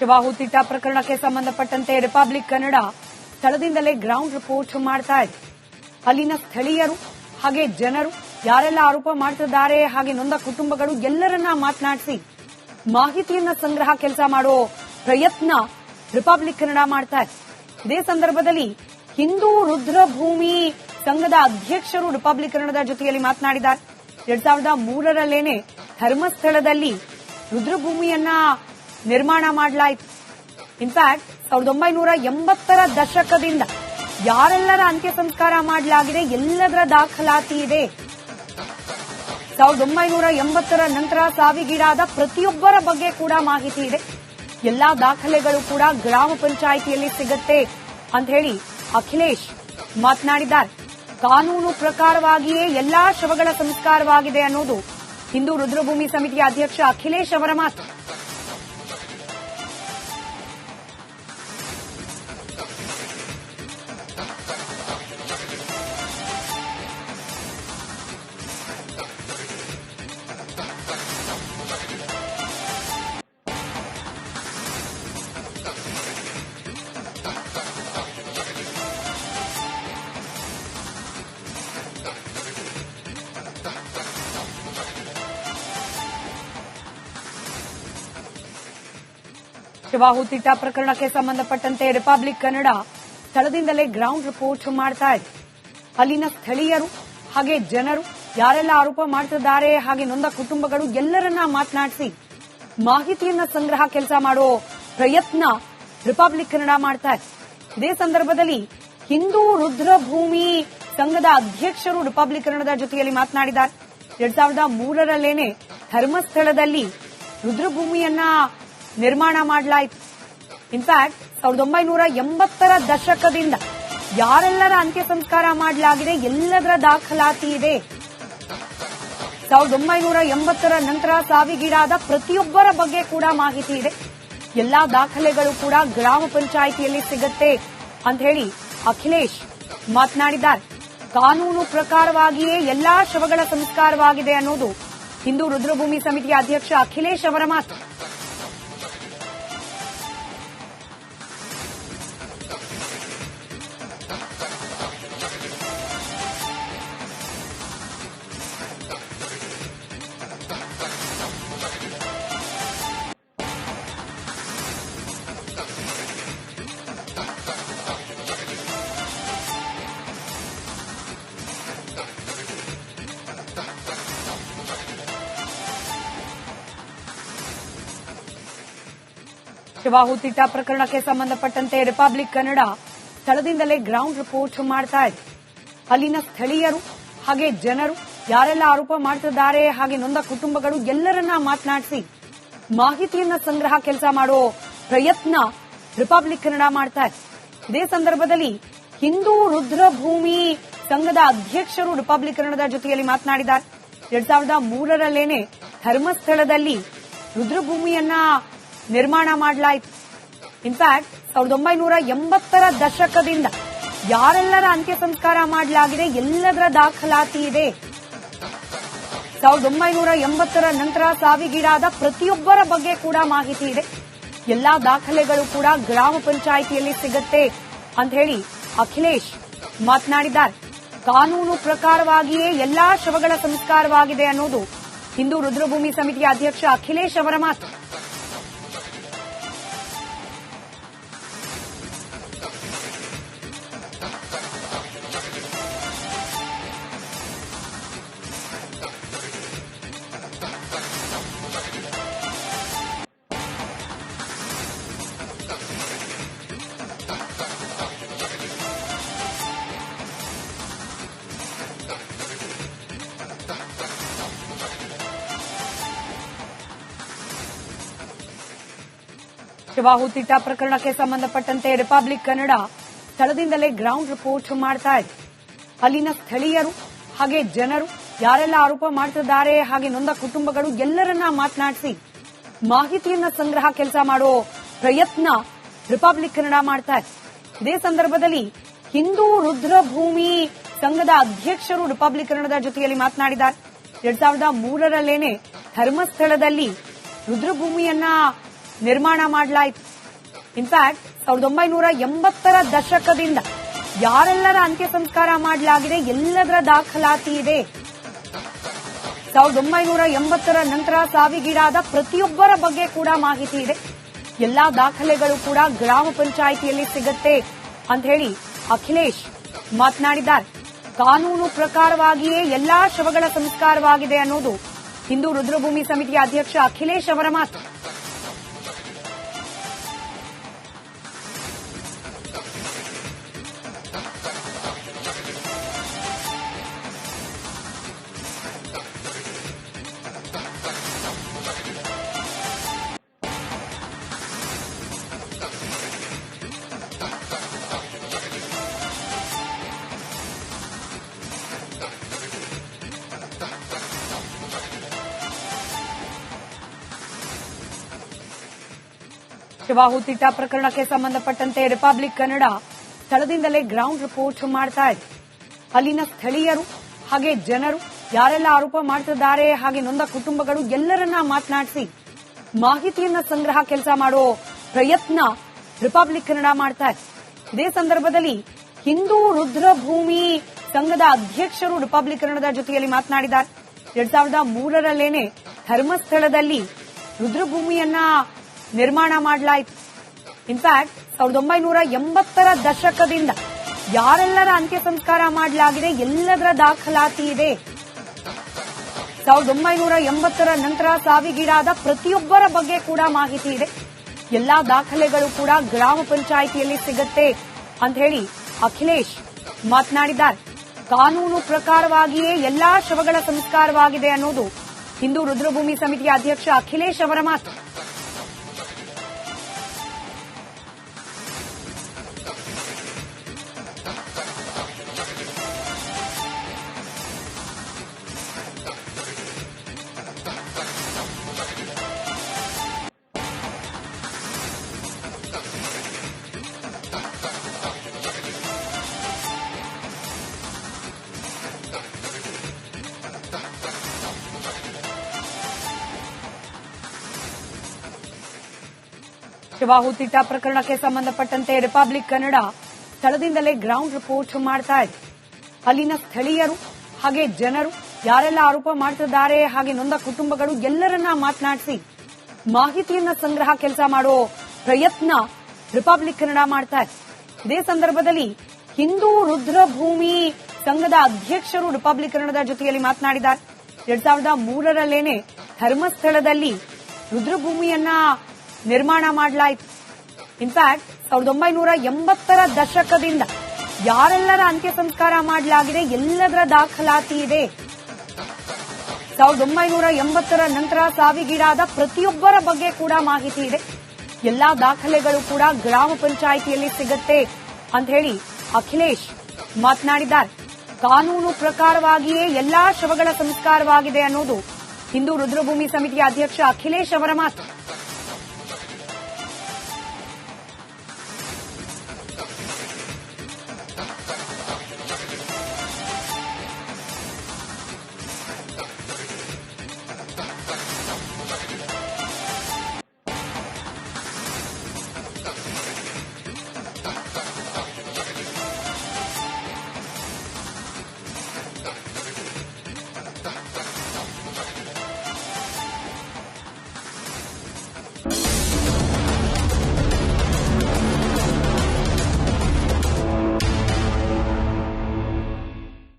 ಶಿವಾಹುತಿಟ್ಟ ಪ್ರಕರಣಕ್ಕೆ ಸಂಬಂಧಪಟ್ಟಂತೆ republic Kannada ಸ್ಥಳದಿಂದಲೇ ground report ಮಾಡ್ತಾ ಇದೆ. ಅಲ್ಲಿನ ಸ್ಥಳೀಯರು ಹಾಗೆ ಜನರು ಯಾರೆಲ್ಲ ಆರೋಪ ಮಾಡ್ತಿದ್ದಾರೆ ಹಾಗೆ ನೊಂದ ಕುಟುಂಬಗಳು ಎಲ್ಲರನ್ನ ಮಾತನಾಡಿಸಿ ಮಾಹಿತಿಯನ್ನ ಸಂಗ್ರಹ ಕೆಲಸ ಮಾಡೋ ಪ್ರಯತ್ನ ರಿಪಬ್ಲಿಕ್ ಕನ್ನಡ ಮಾಡ್ತಾ ಇದೆ. ಇದೇ ಸಂದರ್ಭದಲ್ಲಿ ಹಿಂದೂ ರುದ್ರಭೂಮಿ ಸಂಘದ ಅಧ್ಯಕ್ಷರು ರಿಪಬ್ಲಿಕ್ ಕನ್ನಡದ ಜೊತೆಯಲ್ಲಿ ಮಾತನಾಡಿದ್ದಾರೆ. 2003ರಲ್ಲೇನೆ ಧರ್ಮಸ್ಥಳದಲ್ಲಿ ರುದ್ರಭೂಮಿಯನ್ನ ನಿರ್ಮಾಣ ಮಾಡಲಾಯಿತು. ಇನ್ಫ್ಯಾಕ್ಟ್ 1980ರ ದಶಕದಿಂದ ಯಾರೆಲ್ಲರ ಅಂತ್ಯ ಸಂಸ್ಕಾರ ಮಾಡಲಾಗಿದೆ ಎಲ್ಲದರ ದಾಖಲಾತಿ ಇದೆ. 1980ರ ನಂತರ ಸಾವಿಗೀಡಾದ ಪ್ರತಿಯೊಬ್ಬರ ಬಗ್ಗೆ ಕೂಡ ಮಾಹಿತಿ ಇದೆ. ಎಲ್ಲಾ ದಾಖಲೆಗಳು ಕೂಡ ಗ್ರಾಮ ಪಂಚಾಯಿತಿಯಲ್ಲಿ ಸಿಗುತ್ತೆ ಅಂತ ಹೇಳಿ ಅಖಿಲೇಶ್ ಮಾತನಾಡಿದ್ದಾರೆ. ಕಾನೂನು ಪ್ರಕಾರವಾಗಿಯೇ ಎಲ್ಲಾ ಶವಗಳ ಸಂಸ್ಕಾರವಾಗಿದೆ ಅನ್ನೋದು ಹಿಂದೂ ರುದ್ರಭೂಮಿ ಸಮಿತಿಯ ಅಧ್ಯಕ್ಷ ಅಖಿಲೇಶ್ ಅವರ ಮಾತು. ಶಿವಾಹುತಿಟ್ಟ ಪ್ರಕರಣಕ್ಕೆ ಸಂಬಂಧಪಟ್ಟಂತೆ ರಿಪಬ್ಲಿಕ್ ಕನ್ನಡ ಸ್ಥಳದಿಂದಲೇ ಗ್ರೌಂಡ್ ರಿಪೋರ್ಟ್ ಮಾಡ್ತಾ ಇದೆ. ಅಲ್ಲಿನ ಸ್ಥಳೀಯರು ಹಾಗೆ ಜನರು ಯಾರೆಲ್ಲ ಆರೋಪ ಮಾಡ್ತಿದ್ದಾರೆ ಹಾಗೆ ನೊಂದ ಕುಟುಂಬಗಳು ಎಲ್ಲರನ್ನ ಮಾತನಾಡಿಸಿ ಮಾಹಿತಿಯನ್ನ ಸಂಗ್ರಹ ಕೆಲಸ ಮಾಡೋ ಪ್ರಯತ್ನ ರಿಪಬ್ಲಿಕ್ ಕನ್ನಡ ಮಾಡ್ತಾ ಇದೆ. ಇದೇ ಸಂದರ್ಭದಲ್ಲಿ ಹಿಂದೂ ರುದ್ರಭೂಮಿ ಸಂಘದ ಅಧ್ಯಕ್ಷರು ರಿಪಬ್ಲಿಕ್ ಕನ್ನಡದ ಜೊತೆಯಲ್ಲಿ ಮಾತನಾಡಿದ್ದಾರೆ. 2003ರಲ್ಲೇನೆ ಧರ್ಮಸ್ಥಳದಲ್ಲಿ ರುದ್ರಭೂಮಿಯನ್ನ ನಿರ್ಮಾಣ ಮಾಡಲಾಯಿತು. ಇನ್ಫ್ಯಾಕ್ಟ್ 1980ರ ದಶಕದಿಂದ ಯಾರೆಲ್ಲರ ಅಂತ್ಯ ಸಂಸ್ಕಾರ ಮಾಡಲಾಗಿದೆ ಎಲ್ಲದರ ದಾಖಲಾತಿ ಇದೆ. 1980ರ ನಂತರ ಸಾವಿಗೀಡಾದ ಪ್ರತಿಯೊಬ್ಬರ ಬಗ್ಗೆ ಕೂಡ ಮಾಹಿತಿ ಇದೆ. ಎಲ್ಲಾ ದಾಖಲೆಗಳು ಕೂಡ ಗ್ರಾಮ ಪಂಚಾಯಿತಿಯಲ್ಲಿ ಸಿಗುತ್ತೆ ಅಂತ ಹೇಳಿ ಅಖಿಲೇಶ್ ಮಾತನಾಡಿದ್ದಾರೆ. ಕಾನೂನು ಪ್ರಕಾರವಾಗಿಯೇ ಎಲ್ಲಾ ಶವಗಳ ಸಂಸ್ಕಾರವಾಗಿದೆ ಅನ್ನೋದು ಹಿಂದೂ ರುದ್ರಭೂಮಿ ಸಮಿತಿಯ ಅಧ್ಯಕ್ಷ ಅಖಿಲೇಶ್ ಅವರ ಮಾತು. ಶಿವಾಹುತಿಟ್ಟ ಪ್ರಕರಣಕ್ಕೆ ಸಂಬಂಧಪಟ್ಟಂತೆ ರಿಪಬ್ಲಿಕ್ ಕನ್ನಡ ಸ್ಥಳದಿಂದಲೇ ಗ್ರೌಂಡ್ ರಿಪೋರ್ಟ್ ಮಾಡ್ತಾ ಇದೆ. ಅಲ್ಲಿನ ಸ್ಥಳೀಯರು ಹಾಗೆ ಜನರು ಯಾರೆಲ್ಲ ಆರೋಪ ಮಾಡ್ತಿದ್ದಾರೆ ಹಾಗೆ ನೊಂದ ಕುಟುಂಬಗಳು ಎಲ್ಲರನ್ನ ಮಾತನಾಡಿಸಿ ಮಾಹಿತಿಯನ್ನ ಸಂಗ್ರಹ ಕೆಲಸ ಮಾಡೋ ಪ್ರಯತ್ನ ರಿಪಬ್ಲಿಕ್ ಕನ್ನಡ ಮಾಡ್ತಾ ಇದೆ. ಇದೇ ಸಂದರ್ಭದಲ್ಲಿ ಹಿಂದೂ ರುದ್ರಭೂಮಿ ಸಂಘದ ಅಧ್ಯಕ್ಷರು ರಿಪಬ್ಲಿಕ್ ಕನ್ನಡದ ಜೊತೆಯಲ್ಲಿ ಮಾತನಾಡಿದ್ದಾರೆ. 2003ರಲ್ಲೇನೆ ಧರ್ಮಸ್ಥಳದಲ್ಲಿ ರುದ್ರಭೂಮಿಯನ್ನ ನಿರ್ಮಾಣ ಮಾಡಲಾಯಿತು. ಇನ್ಫ್ಯಾಕ್ಟ್ 1980ರ ದಶಕದಿಂದ ಯಾರೆಲ್ಲರ ಅಂತ್ಯ ಸಂಸ್ಕಾರ ಮಾಡಲಾಗಿದೆ ಎಲ್ಲದರ ದಾಖಲಾತಿ ಇದೆ. 1980ರ ನಂತರ ಸಾವಿಗೀಡಾದ ಪ್ರತಿಯೊಬ್ಬರ ಬಗ್ಗೆ ಕೂಡ ಮಾಹಿತಿ ಇದೆ. ಎಲ್ಲಾ ದಾಖಲೆಗಳು ಕೂಡ ಗ್ರಾಮ ಪಂಚಾಯಿತಿಯಲ್ಲಿ ಸಿಗುತ್ತೆ ಅಂತ ಹೇಳಿ ಅಖಿಲೇಶ್ ಮಾತನಾಡಿದ್ದಾರೆ. ಕಾನೂನು ಪ್ರಕಾರವಾಗಿಯೇ ಎಲ್ಲಾ ಶವಗಳ ಸಂಸ್ಕಾರವಾಗಿದೆ ಅನ್ನೋದು ಹಿಂದೂ ರುದ್ರಭೂಮಿ ಸಮಿತಿಯ ಅಧ್ಯಕ್ಷ ಅಖಿಲೇಶ್ ಅವರ ಮಾತು. ಶಿವಾಹುತಿಟ್ಟ ಪ್ರಕರಣಕ್ಕೆ ಸಂಬಂಧಪಟ್ಟಂತೆ ರಿಪಬ್ಲಿಕ್ ಕನ್ನಡ ಸ್ಥಳದಿಂದಲೇ ಗ್ರೌಂಡ್ ರಿಪೋರ್ಟ್ ಮಾಡ್ತಾ ಇದೆ. ಅಲ್ಲಿನ ಸ್ಥಳೀಯರು ಹಾಗೆ ಜನರು ಯಾರೆಲ್ಲ ಆರೋಪ ಮಾಡ್ತಿದ್ದಾರೆ ಹಾಗೆ ನೊಂದ ಕುಟುಂಬಗಳು ಎಲ್ಲರನ್ನ ಮಾತನಾಡಿಸಿ ಮಾಹಿತಿಯನ್ನ ಸಂಗ್ರಹ ಕೆಲಸ ಮಾಡೋ ಪ್ರಯತ್ನ ರಿಪಬ್ಲಿಕ್ ಕನ್ನಡ ಮಾಡ್ತಾ ಇದೆ. ಇದೇ ಸಂದರ್ಭದಲ್ಲಿ ಹಿಂದೂ ರುದ್ರಭೂಮಿ ಸಂಘದ ಅಧ್ಯಕ್ಷರು ರಿಪಬ್ಲಿಕ್ ಕನ್ನಡದ ಜೊತೆಯಲ್ಲಿ ಮಾತನಾಡಿದ್ದಾರೆ. 2003ರಲ್ಲೇನೆ ಧರ್ಮಸ್ಥಳದಲ್ಲಿ ರುದ್ರಭೂಮಿಯನ್ನ ನಿರ್ಮಾಣ ಮಾಡಲಾಯಿತು. ಇನ್ಫ್ಯಾಕ್ಟ್ 1980ರ ದಶಕದಿಂದ ಯಾರೆಲ್ಲರ ಅಂತ್ಯ ಸಂಸ್ಕಾರ ಮಾಡಲಾಗಿದೆ ಎಲ್ಲದರ ದಾಖಲಾತಿ ಇದೆ. 1980ರ ನಂತರ ಸಾವಿಗೀಡಾದ ಪ್ರತಿಯೊಬ್ಬರ ಬಗ್ಗೆ ಕೂಡ ಮಾಹಿತಿ ಇದೆ. ಎಲ್ಲಾ ದಾಖಲೆಗಳು ಕೂಡ ಗ್ರಾಮ ಪಂಚಾಯಿತಿಯಲ್ಲಿ ಸಿಗುತ್ತೆ ಅಂತ ಹೇಳಿ ಅಖಿಲೇಶ್ ಮಾತನಾಡಿದ್ದಾರೆ. ಕಾನೂನು ಪ್ರಕಾರವಾಗಿಯೇ ಎಲ್ಲಾ ಶವಗಳ ಸಂಸ್ಕಾರವಾಗಿದೆ ಅನ್ನೋದು ಹಿಂದೂ ರುದ್ರಭೂಮಿ ಸಮಿತಿಯ ಅಧ್ಯಕ್ಷ ಅಖಿಲೇಶ್ ಅವರ ಮಾತು. ಶವಾಹುತಿಟ್ಟ ಪ್ರಕರಣಕ್ಕೆ ಸಂಬಂಧಪಟ್ಟಂತೆ ರಿಪಬ್ಲಿಕ್ ಕನ್ನಡ ಸ್ಥಳದಿಂದಲೇ ಗ್ರೌಂಡ್ ರಿಪೋರ್ಟ್ ಮಾಡ್ತಾ ಇದೆ. ಅಲ್ಲಿನ ಸ್ಥಳೀಯರು ಹಾಗೆ ಜನರು ಯಾರೆಲ್ಲ ಆರೋಪ ಮಾಡ್ತಿದ್ದಾರೆ ಹಾಗೆ ನೊಂದ ಕುಟುಂಬಗಳು ಎಲ್ಲರನ್ನ ಮಾತನಾಡಿಸಿ ಮಾಹಿತಿಯನ್ನ ಸಂಗ್ರಹ ಕೆಲಸ ಮಾಡೋ ಪ್ರಯತ್ನ ರಿಪಬ್ಲಿಕ್ ಕನ್ನಡ ಮಾಡ್ತಾ ಇದೆ. ಇದೇ ಸಂದರ್ಭದಲ್ಲಿ ಹಿಂದೂ ರುದ್ರಭೂಮಿ ಸಂಘದ ಅಧ್ಯಕ್ಷರು ರಿಪಬ್ಲಿಕ್ ಕನ್ನಡದ ಜೊತೆಯಲ್ಲಿ ಮಾತನಾಡಿದ್ದಾರೆ. 2003ರಲ್ಲೇನೆ ಧರ್ಮಸ್ಥಳದಲ್ಲಿ ರುದ್ರಭೂಮಿಯನ್ನ ನಿರ್ಮಾಣ ಮಾಡಲಾಯಿತು. ಇನ್ಫ್ಯಾಕ್ಟ್ 1980ರ ದಶಕದಿಂದ ಯಾರೆಲ್ಲರ ಅಂತ್ಯ ಸಂಸ್ಕಾರ ಮಾಡಲಾಗಿದೆ ಎಲ್ಲದರ ದಾಖಲಾತಿ ಇದೆ. 1980ರ ನಂತರ ಸಾವಿಗೀಡಾದ ಪ್ರತಿಯೊಬ್ಬರ ಬಗ್ಗೆ ಕೂಡ ಮಾಹಿತಿ ಇದೆ. ಎಲ್ಲಾ ದಾಖಲೆಗಳು ಕೂಡ ಗ್ರಾಮ ಪಂಚಾಯಿತಿಯಲ್ಲಿ ಸಿಗುತ್ತೆ ಅಂತ ಹೇಳಿ ಅಖಿಲೇಶ್ ಮಾತನಾಡಿದ್ದಾರೆ. ಕಾನೂನು ಪ್ರಕಾರವಾಗಿಯೇ ಎಲ್ಲಾ ಶವಗಳ ಸಂಸ್ಕಾರವಾಗಿದೆ ಅನ್ನೋದು ಹಿಂದೂ ರುದ್ರಭೂಮಿ ಸಮಿತಿಯ ಅಧ್ಯಕ್ಷ ಅಖಿಲೇಶ್ ಅವರ ಮಾತು. ಶವಾಹುತಿಟ್ಟ ಪ್ರಕರಣಕ್ಕೆ ಸಂಬಂಧಪಟ್ಟಂತೆ ರಿಪಬ್ಲಿಕ್ ಕನ್ನಡ ಸ್ಥಳದಿಂದಲೇ ಗ್ರೌಂಡ್ ರಿಪೋರ್ಟ್ ಮಾಡ್ತಾ ಇದೆ. ಅಲ್ಲಿನ ಸ್ಥಳೀಯರು ಹಾಗೆ ಜನರು ಯಾರೆಲ್ಲ ಆರೋಪ ಮಾಡ್ತಿದ್ದಾರೆ ಹಾಗೆ ನೊಂದ ಕುಟುಂಬಗಳು ಎಲ್ಲರನ್ನ ಮಾತನಾಡಿಸಿ ಮಾಹಿತಿಯನ್ನ ಸಂಗ್ರಹ ಕೆಲಸ ಮಾಡೋ ಪ್ರಯತ್ನ ರಿಪಬ್ಲಿಕ್ ಕನ್ನಡ ಮಾಡ್ತಾ ಇದೆ. ಇದೇ ಸಂದರ್ಭದಲ್ಲಿ ಹಿಂದೂ ರುದ್ರಭೂಮಿ ಸಂಘದ ಅಧ್ಯಕ್ಷರು ರಿಪಬ್ಲಿಕ್ ಕನ್ನಡದ ಜೊತೆಯಲ್ಲಿ ಮಾತನಾಡಿದ್ದಾರೆ. 2003ರಲ್ಲೇನೆ ಧರ್ಮಸ್ಥಳದಲ್ಲಿ ರುದ್ರಭೂಮಿಯನ್ನ ನಿರ್ಮಾಣ ಮಾಡಲಾಯಿತು. ಇನ್ಫ್ಯಾಕ್ಟ್ 1980ರ ದಶಕದಿಂದ ಯಾರೆಲ್ಲರ ಅಂತ್ಯ ಸಂಸ್ಕಾರ ಮಾಡಲಾಗಿದೆ ಎಲ್ಲದರ ದಾಖಲಾತಿ ಇದೆ. 1980ರ ನಂತರ ಸಾವಿಗೀಡಾದ ಪ್ರತಿಯೊಬ್ಬರ ಬಗ್ಗೆ ಕೂಡ ಮಾಹಿತಿ ಇದೆ. ಎಲ್ಲಾ ದಾಖಲೆಗಳು ಕೂಡ ಗ್ರಾಮ ಪಂಚಾಯಿತಿಯಲ್ಲಿ ಸಿಗುತ್ತೆ ಅಂತ ಹೇಳಿ ಅಖಿಲೇಶ್ ಮಾತನಾಡಿದ್ದಾರೆ. ಕಾನೂನು ಪ್ರಕಾರವಾಗಿಯೇ ಎಲ್ಲಾ ಶವಗಳ ಸಂಸ್ಕಾರವಾಗಿದೆ ಅನ್ನೋದು ಹಿಂದೂ ರುದ್ರಭೂಮಿ ಸಮಿತಿಯ ಅಧ್ಯಕ್ಷ ಅಖಿಲೇಶ್ ಅವರ ಮಾತು.